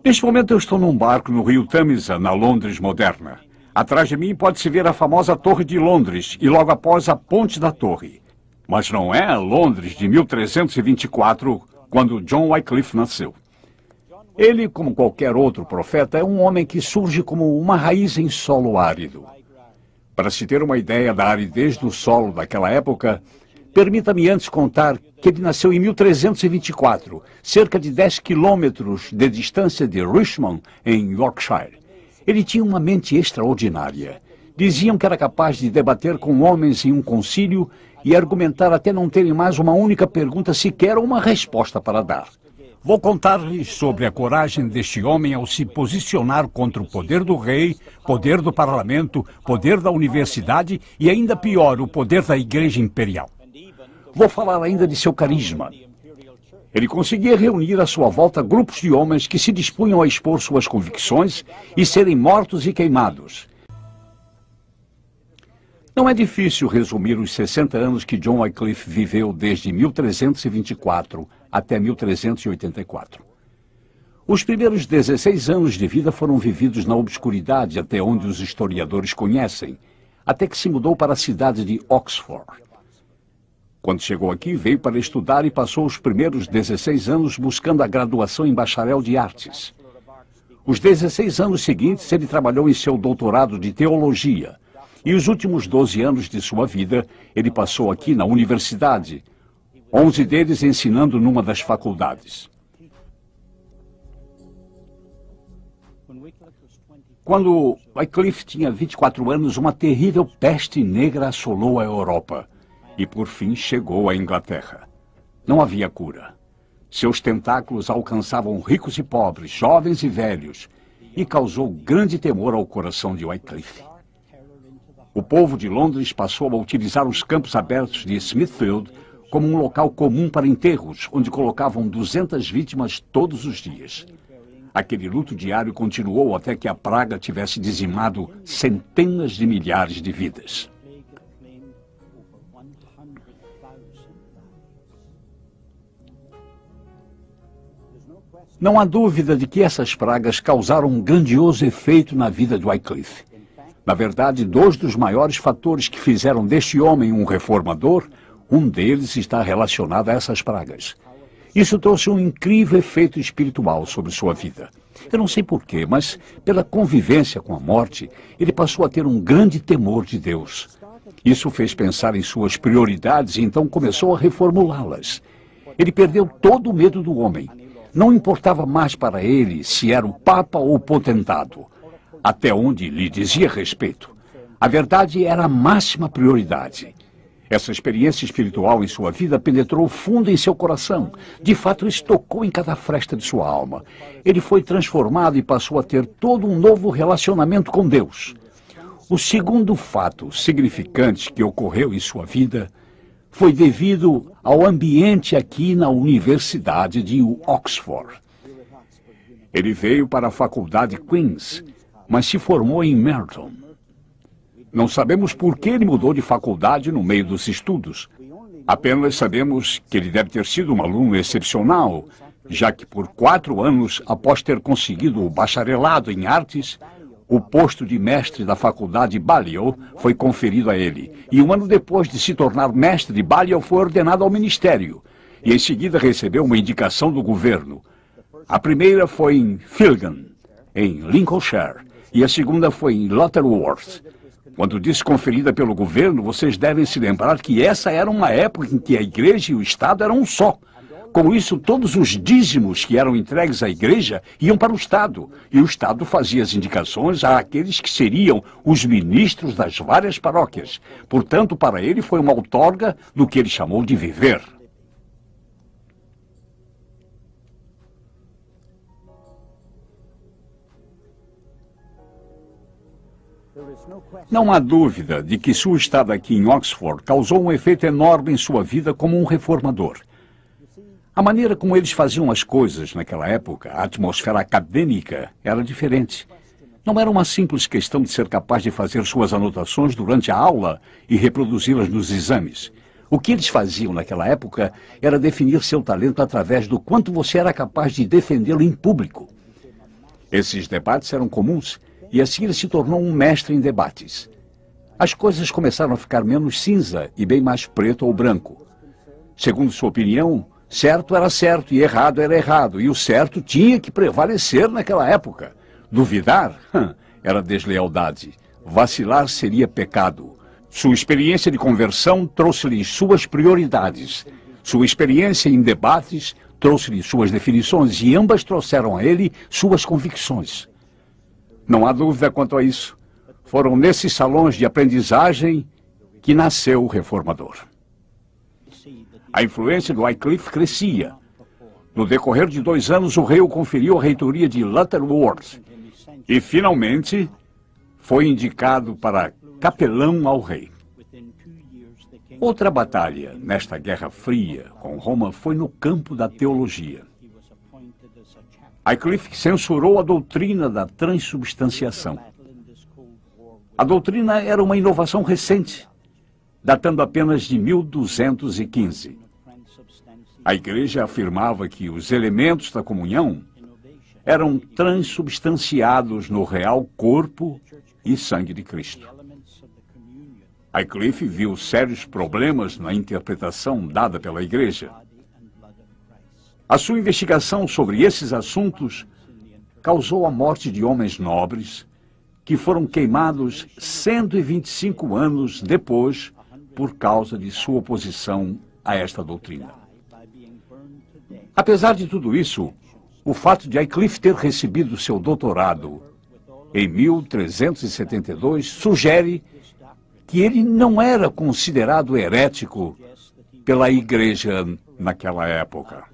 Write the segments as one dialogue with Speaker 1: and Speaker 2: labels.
Speaker 1: Neste momento eu estou num barco no rio Tamisa, na Londres moderna. Atrás de mim pode-se ver a famosa Torre de Londres e logo após a Ponte da Torre. Mas não é a Londres de 1324, quando John Wycliffe nasceu. Ele, como qualquer outro profeta, é um homem que surge como uma raiz em solo árido. Para se ter uma ideia da aridez do solo daquela época, permita-me antes contar que ele nasceu em 1324, cerca de 10 quilômetros de distância de Richmond, em Yorkshire. Ele tinha uma mente extraordinária. Diziam que era capaz de debater com homens em um concílio e argumentar até não terem mais uma única pergunta sequer ou uma resposta para dar. Vou contar-lhes sobre a coragem deste homem ao se posicionar contra o poder do rei, poder do parlamento, poder da universidade e, ainda pior, o poder da Igreja Imperial. Vou falar ainda de seu carisma. Ele conseguia reunir à sua volta grupos de homens que se dispunham a expor suas convicções e serem mortos e queimados. Não é difícil resumir os 60 anos que John Wycliffe viveu desde 1324 até 1384. Os primeiros 16 anos de vida foram vividos na obscuridade, até onde os historiadores conhecem, até que se mudou para a cidade de Oxford. Quando chegou aqui, veio para estudar e passou os primeiros 16 anos buscando a graduação em bacharel de artes. Os 16 anos seguintes, ele trabalhou em seu doutorado de teologia. E os últimos 12 anos de sua vida, ele passou aqui na universidade, 11 deles ensinando numa das faculdades. Quando Wycliffe tinha 24 anos, uma terrível peste negra assolou a Europa e, por fim, chegou à Inglaterra. Não havia cura. Seus tentáculos alcançavam ricos e pobres, jovens e velhos, e causou grande temor ao coração de Wycliffe. O povo de Londres passou a utilizar os campos abertos de Smithfield como um local comum para enterros, onde colocavam 200 vítimas todos os dias. Aquele luto diário continuou até que a praga tivesse dizimado centenas de milhares de vidas. Não há dúvida de que essas pragas causaram um grandioso efeito na vida de Wycliffe. Na verdade, dois dos maiores fatores que fizeram deste homem um reformador, um deles está relacionado a essas pragas. Isso trouxe um incrível efeito espiritual sobre sua vida. Eu não sei porquê, mas pela convivência com a morte, ele passou a ter um grande temor de Deus. Isso fez pensar em suas prioridades e então começou a reformulá-las. Ele perdeu todo o medo do homem. Não importava mais para ele se era o Papa ou o potentado, até onde lhe dizia respeito. A verdade era a máxima prioridade. Essa experiência espiritual em sua vida penetrou fundo em seu coração. De fato, isso tocou em cada fresta de sua alma. Ele foi transformado e passou a ter todo um novo relacionamento com Deus. O segundo fato significante que ocorreu em sua vida foi devido ao ambiente aqui na Universidade de Oxford. Ele veio para a Faculdade Queen's, mas se formou em Merton. Não sabemos por que ele mudou de faculdade no meio dos estudos. Apenas sabemos que ele deve ter sido um aluno excepcional, já que por 4 anos, após ter conseguido o bacharelado em artes, o posto de mestre da faculdade Balliol foi conferido a ele. E 1 ano depois de se tornar mestre de Balliol, foi ordenado ao ministério. E em seguida recebeu uma indicação do governo. A primeira foi em Filgan, em Lincolnshire, e a segunda foi em Lutterworth. Quando disse conferida pelo governo, vocês devem se lembrar que essa era uma época em que a igreja e o Estado eram um só. Com isso, todos os dízimos que eram entregues à igreja iam para o Estado, e o Estado fazia as indicações àqueles que seriam os ministros das várias paróquias. Portanto, para ele foi uma outorga do que ele chamou de viver. Não há dúvida de que sua estada aqui em Oxford causou um efeito enorme em sua vida como um reformador. A maneira como eles faziam as coisas naquela época, a atmosfera acadêmica, era diferente. Não era uma simples questão de ser capaz de fazer suas anotações durante a aula e reproduzi-las nos exames. O que eles faziam naquela época era definir seu talento através do quanto você era capaz de defendê-lo em público. Esses debates eram comuns e assim ele se tornou um mestre em debates. As coisas começaram a ficar menos cinza e bem mais preto ou branco. Segundo sua opinião, certo era certo e errado era errado, e o certo tinha que prevalecer naquela época. Duvidar era deslealdade. Vacilar seria pecado. Sua experiência de conversão trouxe-lhe suas prioridades. Sua experiência em debates trouxe-lhe suas definições e ambas trouxeram a ele suas convicções. Não há dúvida quanto a isso. Foram nesses salões de aprendizagem que nasceu o reformador. A influência do Wycliffe crescia. No decorrer de 2 anos, o rei o conferiu a reitoria de Lutterworth e, finalmente, foi indicado para capelão ao rei. Outra batalha nesta Guerra Fria com Roma foi no campo da teologia. Wycliffe censurou a doutrina da transubstanciação. A doutrina era uma inovação recente, datando apenas de 1215. A igreja afirmava que os elementos da comunhão eram transubstanciados no real corpo e sangue de Cristo. Wycliffe viu sérios problemas na interpretação dada pela igreja. A sua investigação sobre esses assuntos causou a morte de homens nobres que foram queimados 125 anos depois por causa de sua oposição a esta doutrina. Apesar de tudo isso, o fato de Wycliffe ter recebido seu doutorado em 1372 sugere que ele não era considerado herético pela igreja naquela época.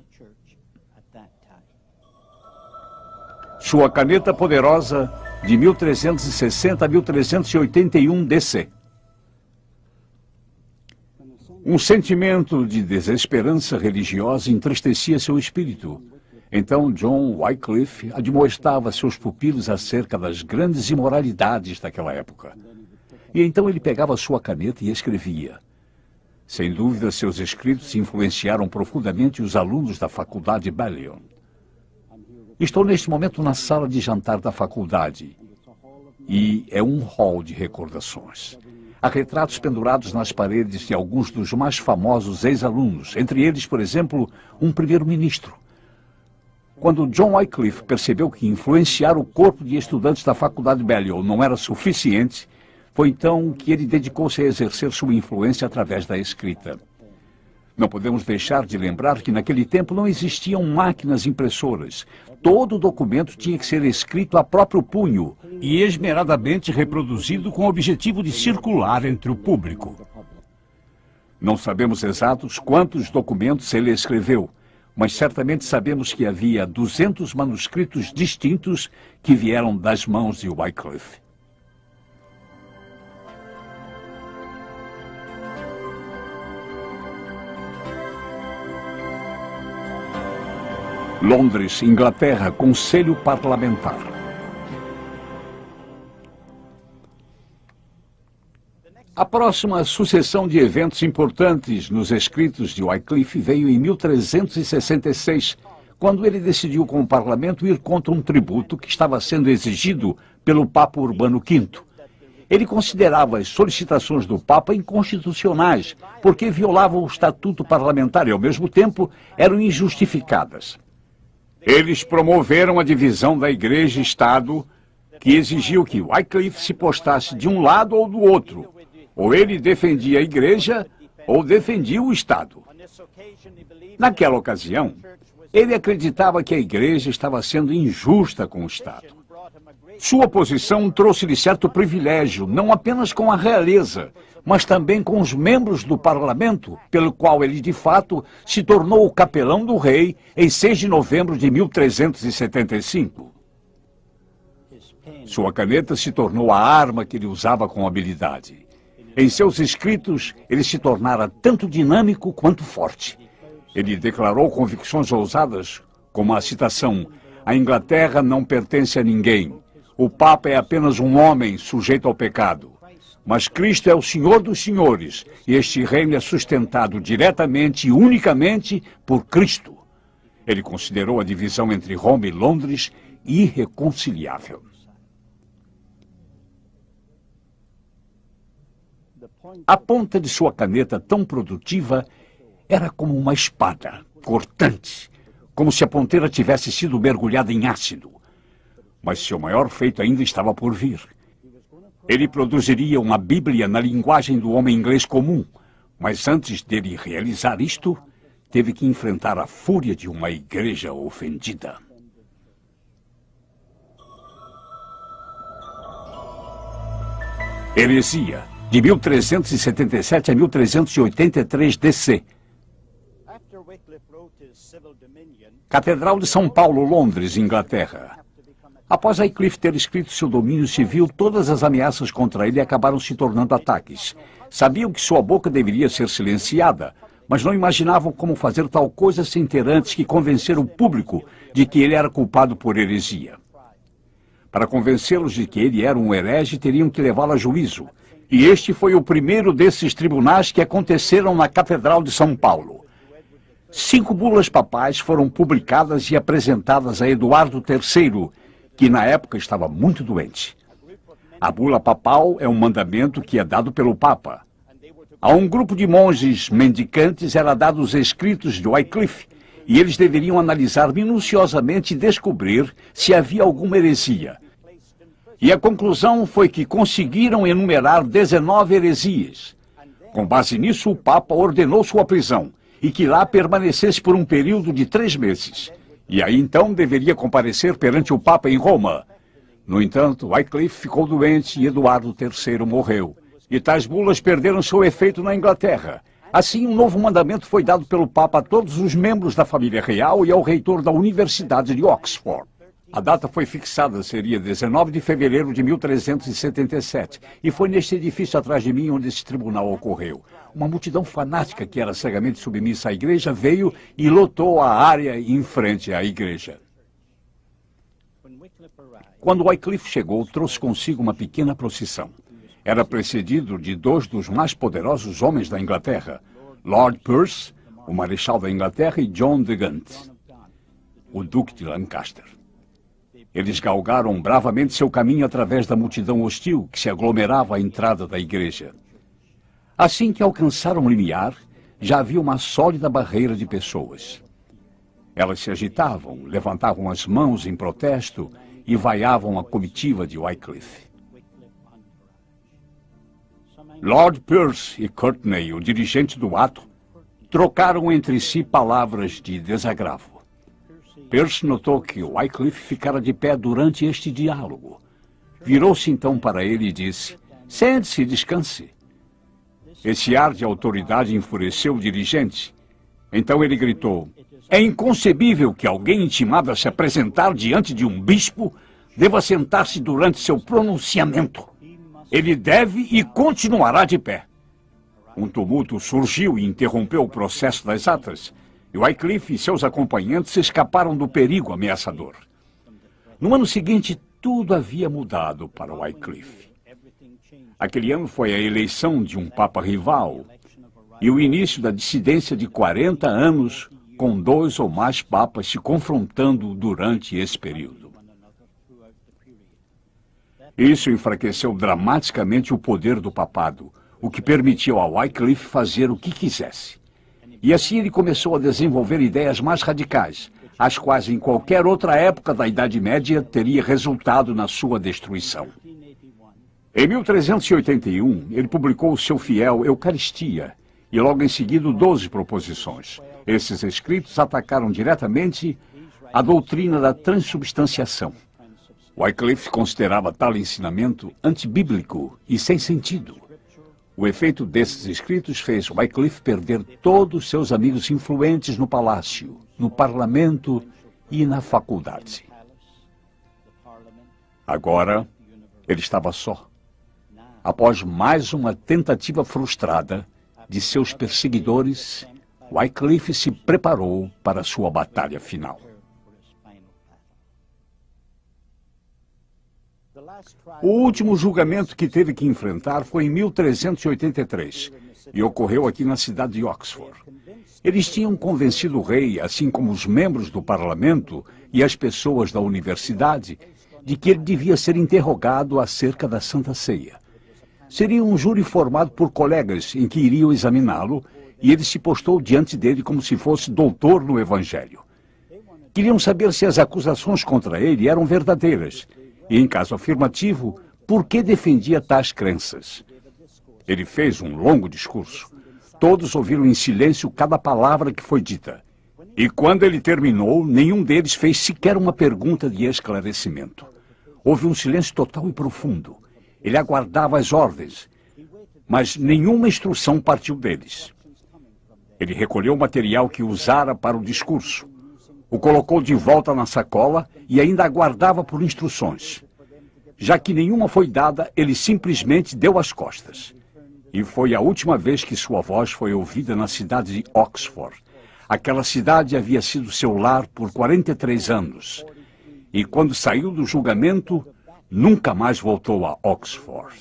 Speaker 1: Sua caneta poderosa de 1360 a 1381 DC. Um sentimento de desesperança religiosa entristecia seu espírito. Então John Wycliffe admoestava seus pupilos acerca das grandes imoralidades daquela época. E então ele pegava sua caneta e escrevia. Sem dúvida, seus escritos influenciaram profundamente os alunos da faculdade Balliol. Estou neste momento na sala de jantar da faculdade e é um hall de recordações. Há retratos pendurados nas paredes de alguns dos mais famosos ex-alunos, entre eles, por exemplo, um primeiro-ministro. Quando John Wycliffe percebeu que influenciar o corpo de estudantes da faculdade Balliol não era suficiente, foi então que ele dedicou-se a exercer sua influência através da escrita. Não podemos deixar de lembrar que naquele tempo não existiam máquinas impressoras. Todo documento tinha que ser escrito a próprio punho e esmeradamente reproduzido com o objetivo de circular entre o público. Não sabemos exatos quantos documentos ele escreveu, mas certamente sabemos que havia 200 manuscritos distintos que vieram das mãos de Wycliffe. Londres, Inglaterra, Conselho Parlamentar. A próxima sucessão de eventos importantes nos escritos de Wycliffe veio em 1366, quando ele decidiu com o parlamento ir contra um tributo que estava sendo exigido pelo Papa Urbano V. Ele considerava as solicitações do Papa inconstitucionais, porque violavam o estatuto parlamentar e, ao mesmo tempo, eram injustificadas. Eles promoveram a divisão da Igreja e Estado, que exigiu que Wycliffe se postasse de um lado ou do outro. Ou ele defendia a Igreja, ou defendia o Estado. Naquela ocasião, ele acreditava que a Igreja estava sendo injusta com o Estado. Sua posição trouxe-lhe certo privilégio, não apenas com a realeza, mas também com os membros do parlamento, pelo qual ele, de fato, se tornou o capelão do rei em 6 de novembro de 1375. Sua caneta se tornou a arma que ele usava com habilidade. Em seus escritos, ele se tornara tanto dinâmico quanto forte. Ele declarou convicções ousadas, como a citação: "A Inglaterra não pertence a ninguém. O Papa é apenas um homem sujeito ao pecado. Mas Cristo é o Senhor dos senhores, e este reino é sustentado diretamente e unicamente por Cristo. Ele considerou a divisão entre Roma e Londres irreconciliável. A ponta de sua caneta tão produtiva era como uma espada, cortante, como se a ponteira tivesse sido mergulhada em ácido. Mas seu maior feito ainda estava por vir. Ele produziria uma Bíblia na linguagem do homem inglês comum, mas antes dele realizar isto, teve que enfrentar a fúria de uma igreja ofendida. Heresia, de 1377 a 1383 DC. Catedral de São Paulo, Londres, Inglaterra. Após Wycliffe ter escrito seu domínio civil, todas as ameaças contra ele acabaram se tornando ataques. Sabiam que sua boca deveria ser silenciada, mas não imaginavam como fazer tal coisa sem ter antes que convencer o público de que ele era culpado por heresia. Para convencê-los de que ele era um herege, teriam que levá-lo a juízo. E este foi o primeiro desses tribunais que aconteceram na Catedral de São Paulo. 5 bulas papais foram publicadas e apresentadas a Eduardo III, que na época estava muito doente. A bula papal é um mandamento que é dado pelo Papa. A um grupo de monges mendicantes era dado os escritos de Wycliffe, e eles deveriam analisar minuciosamente e descobrir se havia alguma heresia. E a conclusão foi que conseguiram enumerar 19 heresias. Com base nisso, o Papa ordenou sua prisão, e que lá permanecesse por um período de 3 meses. E aí então deveria comparecer perante o Papa em Roma. No entanto, Wycliffe ficou doente e Eduardo III morreu. E tais bulas perderam seu efeito na Inglaterra. Assim, um novo mandamento foi dado pelo Papa a todos os membros da família real e ao reitor da Universidade de Oxford. A data foi fixada, seria 19 de fevereiro de 1377, e foi neste edifício atrás de mim onde esse tribunal ocorreu. Uma multidão fanática que era cegamente submissa à igreja veio e lotou a área em frente à igreja. Quando Wycliffe chegou, trouxe consigo uma pequena procissão. Era precedido de 2 dos mais poderosos homens da Inglaterra, Lord Percy, o Marechal da Inglaterra, e John de Gaunt, o Duque de Lancaster. Eles galgaram bravamente seu caminho através da multidão hostil que se aglomerava à entrada da igreja. Assim que alcançaram o limiar, já havia uma sólida barreira de pessoas. Elas se agitavam, levantavam as mãos em protesto e vaiavam a comitiva de Wycliffe. Lord Percy e Courtney, o dirigente do ato, trocaram entre si palavras de desagravo. Percy notou que Wycliffe ficara de pé durante este diálogo. Virou-se então para ele e disse: "Sente-se e descanse." Esse ar de autoridade enfureceu o dirigente. Então ele gritou: "É inconcebível que alguém intimado a se apresentar diante de um bispo deva sentar-se durante seu pronunciamento. Ele deve e continuará de pé." Um tumulto surgiu e interrompeu o processo das atas. E Wycliffe e seus acompanhantes escaparam do perigo ameaçador. No ano seguinte, tudo havia mudado para Wycliffe. Aquele ano foi a eleição de um papa rival e o início da dissidência de 40 anos, com 2 ou mais papas se confrontando durante esse período. Isso enfraqueceu dramaticamente o poder do papado, o que permitiu a Wycliffe fazer o que quisesse. E assim ele começou a desenvolver ideias mais radicais, as quais em qualquer outra época da Idade Média teria resultado na sua destruição. Em 1381, ele publicou o seu fiel Eucaristia e logo em seguida 12 proposições. Esses escritos atacaram diretamente a doutrina da transubstanciação. Wycliffe considerava tal ensinamento antibíblico e sem sentido. O efeito desses escritos fez Wycliffe perder todos seus amigos influentes no palácio, no parlamento e na faculdade. Agora, ele estava só. Após mais uma tentativa frustrada de seus perseguidores, Wycliffe se preparou para sua batalha final. O último julgamento que teve que enfrentar foi em 1383 e ocorreu aqui na cidade de Oxford. Eles tinham convencido o rei, assim como os membros do parlamento e as pessoas da universidade, de que ele devia ser interrogado acerca da Santa Ceia. Seria um júri formado por colegas em que iriam examiná-lo e ele se postou diante dele como se fosse doutor no Evangelho. Queriam saber se as acusações contra ele eram verdadeiras e, em caso afirmativo, por que defendia tais crenças. Ele fez um longo discurso. Todos ouviram em silêncio cada palavra que foi dita. E quando ele terminou, nenhum deles fez sequer uma pergunta de esclarecimento. Houve um silêncio total e profundo. Ele aguardava as ordens, mas nenhuma instrução partiu deles. Ele recolheu o material que usara para o discurso, o colocou de volta na sacola e ainda aguardava por instruções. Já que nenhuma foi dada, ele simplesmente deu as costas. E foi a última vez que sua voz foi ouvida na cidade de Oxford. Aquela cidade havia sido seu lar por 43 anos. E quando saiu do julgamento, nunca mais voltou a Oxford.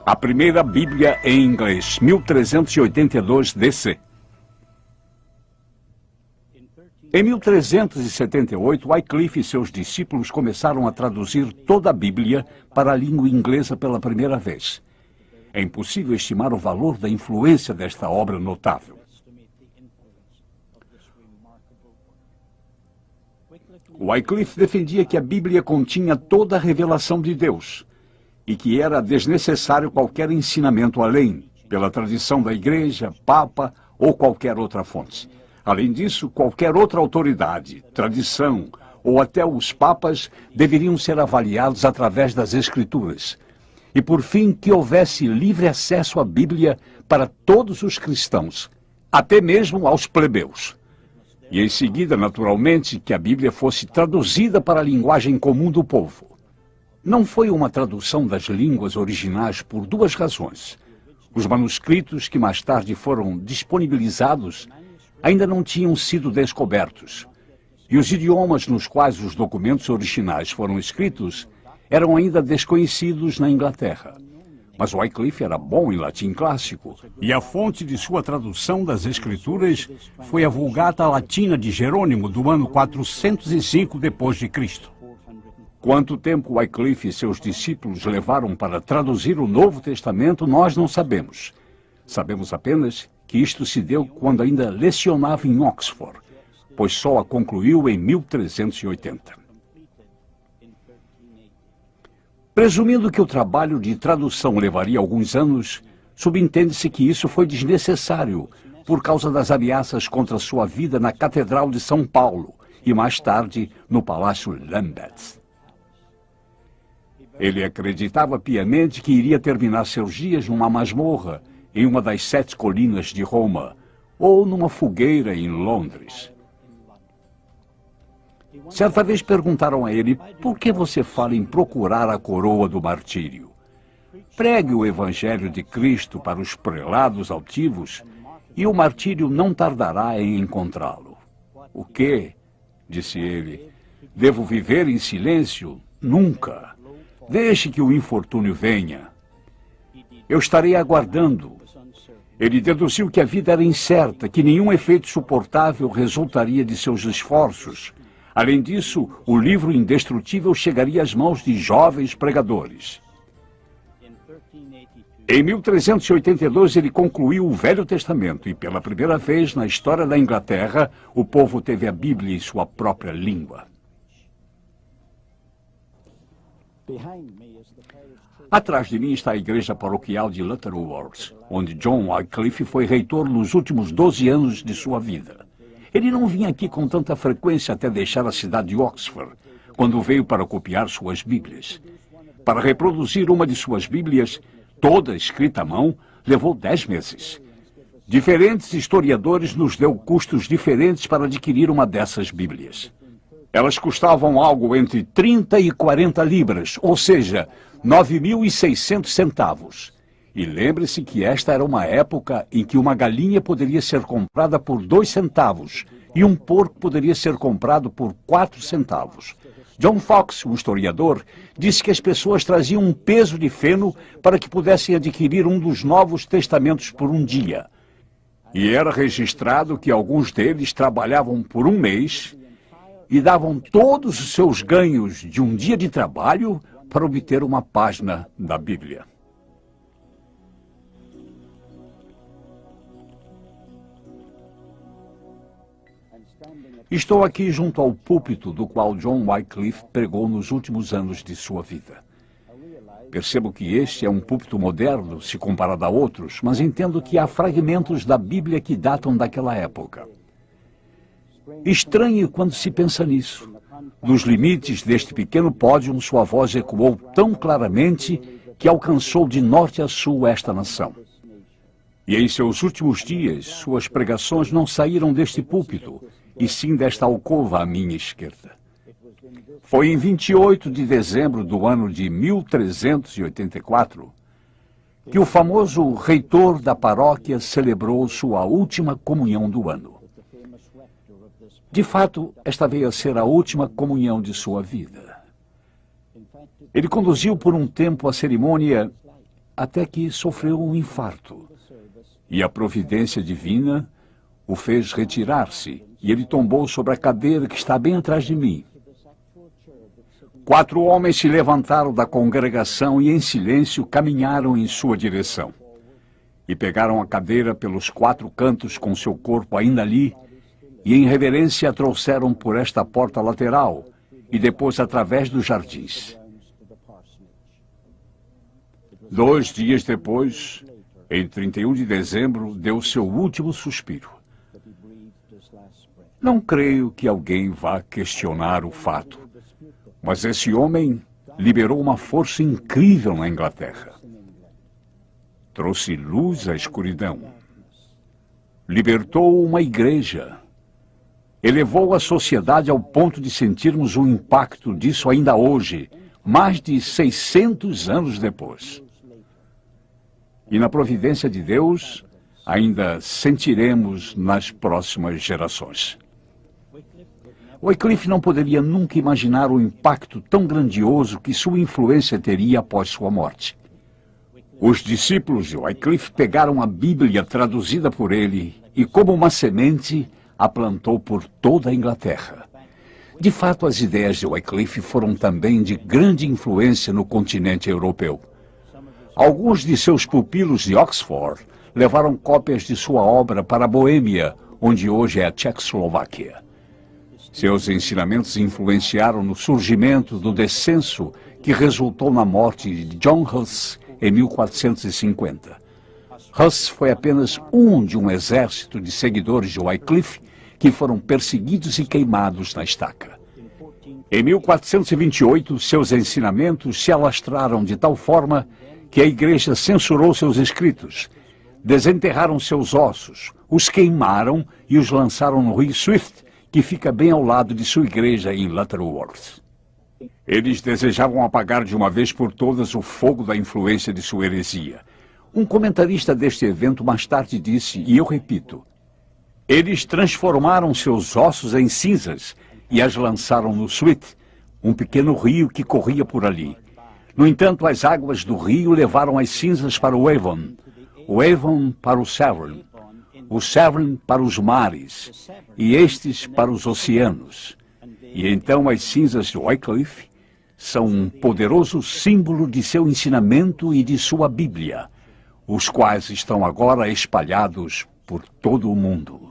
Speaker 1: A primeira Bíblia em inglês, 1382 DC. Em 1378, Wycliffe e seus discípulos começaram a traduzir toda a Bíblia para a língua inglesa pela primeira vez. É impossível estimar o valor da influência desta obra notável. Wycliffe defendia que a Bíblia continha toda a revelação de Deus e que era desnecessário qualquer ensinamento além, pela tradição da Igreja, Papa ou qualquer outra fonte. Além disso, qualquer outra autoridade, tradição ou até os papas deveriam ser avaliados através das Escrituras. E, por fim, que houvesse livre acesso à Bíblia para todos os cristãos, até mesmo aos plebeus. E, em seguida, naturalmente, que a Bíblia fosse traduzida para a linguagem comum do povo. Não foi uma tradução das línguas originais por duas razões. Os manuscritos que mais tarde foram disponibilizados ainda não tinham sido descobertos. E os idiomas nos quais os documentos originais foram escritos eram ainda desconhecidos na Inglaterra. Mas Wycliffe era bom em latim clássico, e a fonte de sua tradução das Escrituras foi a Vulgata Latina de Jerônimo, do ano 405 d.C. Quanto tempo Wycliffe e seus discípulos levaram para traduzir o Novo Testamento, nós não sabemos. Sabemos apenas que isto se deu quando ainda lecionava em Oxford, pois só a concluiu em 1380. Presumindo que o trabalho de tradução levaria alguns anos, subentende-se que isso foi desnecessário por causa das ameaças contra sua vida na Catedral de São Paulo e mais tarde no Palácio Lambeth. Ele acreditava piamente que iria terminar seus dias numa masmorra em uma das 7 colinas de Roma, ou numa fogueira em Londres. Certa vez perguntaram a ele, por que você fala em procurar a coroa do martírio? Pregue o Evangelho de Cristo para os prelados altivos, e o martírio não tardará em encontrá-lo. O quê? Disse ele. Devo viver em silêncio? Nunca. Deixe que o infortúnio venha. Eu estarei aguardando. Ele deduziu que a vida era incerta, que nenhum efeito suportável resultaria de seus esforços. Além disso, o livro indestrutível chegaria às mãos de jovens pregadores. Em 1382, ele concluiu o Velho Testamento e, pela primeira vez na história da Inglaterra, o povo teve a Bíblia em sua própria língua. Atrás de mim está a igreja paroquial de Lutterworth, onde John Wycliffe foi reitor nos últimos 12 anos de sua vida. Ele não vinha aqui com tanta frequência até deixar a cidade de Oxford, quando veio para copiar suas Bíblias. Para reproduzir uma de suas Bíblias, toda escrita à mão, levou 10 meses. Diferentes historiadores nos deu custos diferentes para adquirir uma dessas Bíblias. Elas custavam algo entre 30 e 40 libras, ou seja, 9.600 centavos. E lembre-se que esta era uma época em que uma galinha poderia ser comprada por 2 centavos e um porco poderia ser comprado por 4 centavos. John Fox, um historiador, disse que as pessoas traziam um peso de feno para que pudessem adquirir um dos Novos Testamentos por um dia. E era registrado que alguns deles trabalhavam por um mês e davam todos os seus ganhos de um dia de trabalho para obter uma página da Bíblia. Estou aqui junto ao púlpito do qual John Wycliffe pregou nos últimos anos de sua vida. Percebo que este é um púlpito moderno, se comparado a outros, mas entendo que há fragmentos da Bíblia que datam daquela época. Estranho quando se pensa nisso. Dos limites deste pequeno pódio, sua voz ecoou tão claramente que alcançou de norte a sul esta nação. E em seus últimos dias, suas pregações não saíram deste púlpito, e sim desta alcova à minha esquerda. Foi em 28 de dezembro do ano de 1384 que o famoso reitor da paróquia celebrou sua última comunhão do ano. De fato, esta veio a ser a última comunhão de sua vida. Ele conduziu por um tempo a cerimônia até que sofreu um infarto. E a providência divina o fez retirar-se, e ele tombou sobre a cadeira que está bem atrás de mim. 4 homens se levantaram da congregação e, em silêncio, caminharam em sua direção. E pegaram a cadeira pelos 4 cantos com seu corpo ainda ali, e em reverência a trouxeram por esta porta lateral, e depois através dos jardins. 2 dias depois, em 31 de dezembro, deu seu último suspiro. Não creio que alguém vá questionar o fato, mas esse homem liberou uma força incrível na Inglaterra. Trouxe luz à escuridão. Libertou uma igreja. Elevou a sociedade ao ponto de sentirmos o impacto disso ainda hoje, mais de 600 anos depois. E na providência de Deus, ainda sentiremos nas próximas gerações. Wycliffe não poderia nunca imaginar o impacto tão grandioso que sua influência teria após sua morte. Os discípulos de Wycliffe pegaram a Bíblia traduzida por ele e, como uma semente, a plantou por toda a Inglaterra. De fato, as ideias de Wycliffe foram também de grande influência no continente europeu. Alguns de seus pupilos de Oxford levaram cópias de sua obra para a Boêmia, onde hoje é a Tchecoslováquia. Seus ensinamentos influenciaram no surgimento do descenso que resultou na morte de John Huss em 1450. Huss foi apenas um de um exército de seguidores de Wycliffe que foram perseguidos e queimados na estaca. Em 1428, seus ensinamentos se alastraram de tal forma que a igreja censurou seus escritos, desenterraram seus ossos, os queimaram e os lançaram no rio Swift, que fica bem ao lado de sua igreja em Lutterworth. Eles desejavam apagar de uma vez por todas o fogo da influência de sua heresia. Um comentarista deste evento mais tarde disse, e eu repito, eles transformaram seus ossos em cinzas e as lançaram no Swift, um pequeno rio que corria por ali. No entanto, as águas do rio levaram as cinzas para o Avon para o Severn para os mares, e estes para os oceanos. E então as cinzas de Wycliffe são um poderoso símbolo de seu ensinamento e de sua Bíblia, os quais estão agora espalhados por todo o mundo.